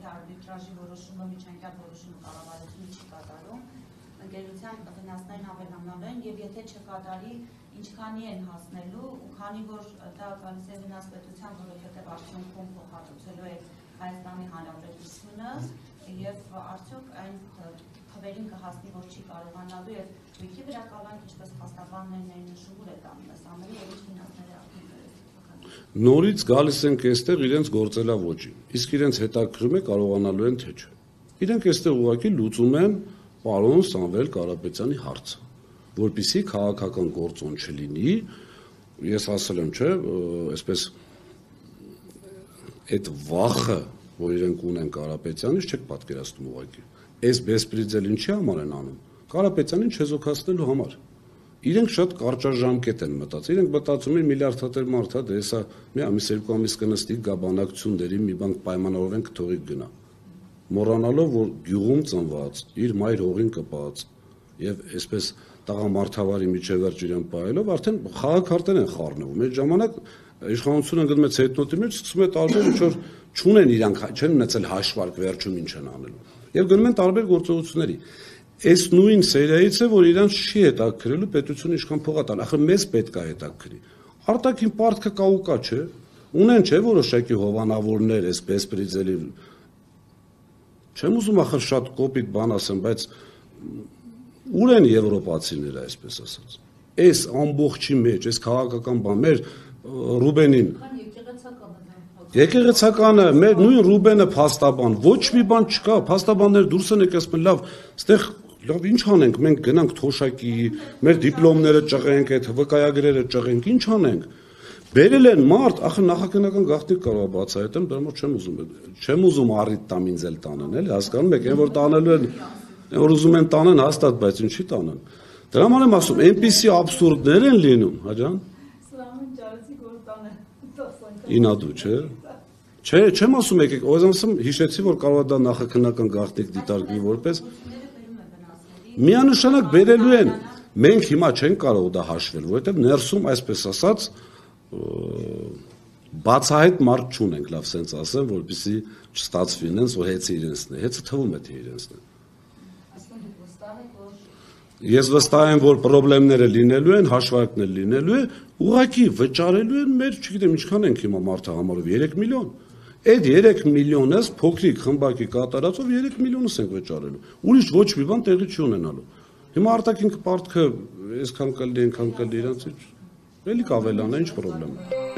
եթե արբիտրաժի որոշումը, միջանկյալ որոշումը կառավարությունը չի կատարում, ընկերության վնասներն ավելանալու են եւ եթե չկատարի, ինչքանի են հասնելու ու քանի որ դա գալիս է վնաս պետության, որովհետեւ արդյունքում փոխհատուցելու է Հայաստանի Հանրապետությունը եւ արդյոք այն թվերին կհասնի, որ չի կարողանալու եւ թույքի վրա կալանք, ինչպես փաստաբաններն են նշում, ուր է տանում այս ամենը եւ ինչ ֆինանսներ է ակնկալում։ Նորից գալիս ենք այստեղ իրենց գործելավոճին, իսկ իրենց հետաքրում է կարողանալու են թե չէ։ Իրենք այստեղ ուղղակի լուծում են պարոն Սամվել Կարապետյանի հարցը, որպեսզի քաղաքական գործոն չլինի, ես ասել եմ, չէ, այսպես այդ վախը, որ իրենք ունեն Կարապետյանից, չեք պատկերացնում ուղղակի։ Այս բեսպրիձել ինչի համար են անում։ Կարապետյանին չեզոքացնելու համար։ Իրենք շատ կարճաժամկետ են մտածել, իրենք մտածում են միլիարդատեր մարդ, դե հեսա մի ամիս երկու ամիս կնստի գա բանակցություն դերի մի բան պայմանավորվենք թողի գնա։ Մոռանալով, որ գյուղում ծնված, իր մայր հողին կպած եւ այսպես տղամարդավարի միջև վերջ իրեն պահելով արդեն խաղաքարտեր են խառնվում։ Այդ ժամանակ իշխանությունը գնում է ցետնոտի մեջ, սկսում է տարբեր ինչ-որ չունեն իրանք, չեն ունեցել հաշվարկ վերջում ինչ են անելու։ Եվ գնում են տարբեր գործողությունների։ Այս նույն սերիայից է, որ իրանք չի հետաքրելու պետությունը ինչքան փող է տան, ախր մեզ պետք է հետաքրի։ Արտաքին պարտքը կա ու կա, չէ։ Ունեն չէ որոշակի հովանավորներ, այս բեսպրիձելի չեմ ուզում ախր շատ կոպիտ բան ասեմ, բայց ուր են եվրոպացիները, այսպես ասած։ Այս ամբողջի մեջ, այս քաղաքական բան, մեր Ռուբենին եկեղեցականը, մեր նույն Ռուբենը փաստաբան, ոչ մի բան չկա, փաստաբաններ դուրս են եկել, ասում են լավ, այստեղ լավ ինչ անենք, մենք գնանք թոշակի, մեր դիպլոմները ճղենք, այդ վկայագրերը ճղենք, ինչ անենք։ Բերել են մարդ, ախր նախագահական գաղտնիք կարող է բացահայտել, դրա համար չեմ ուզում առիթ տամ ինձ էլ տանեն, էլի հասկանում եք, այն որ տանելու են, որ ուզում են տանեն հաստատ, բայց ինչի տանեն։ Դրա համար եմ ասում, այնպիսի աբսուրդներ են լինում, հաջան։ Ինադու, չէ։ Չէ, չեմ ասում եկեք, ասում հիշեցի, որ կարող է դա նախաքննական գաղտնիք դիտարկվի որպես միանշանակ բերելու են։ Մենք հիմա չենք կարող դա հաշվել, որովհետև ներսում, այսպես ասած, բացահայտ մարդ չունենք, լավ սենց ասեմ, որպեսզի չստացվի ինձ, որ հեծը իրենցն է, հեծը թվում է թե իրենցն է։ Ես վստահ եմ, որ պրոբլեմները լինելու են, հաշվարկներ լինելու է, ուղղակի վճարելու են մեր, չգիտեմ, ինչքան ենք հիմա մարդը համարով, 3 միլիոն։ Այդ 3 միլիոնս փոքրիկ խմբակի կատարածով 3 միլիոնս ենք վճարելու։ Ուրիշ ոչ մի բան տեղի չի ունենալու։ Հիմա արտաքին պարտքը այսքան կլինի, այնքան կլինի, իրանց էլի կավելանա, ինչ պրոբլեմ է։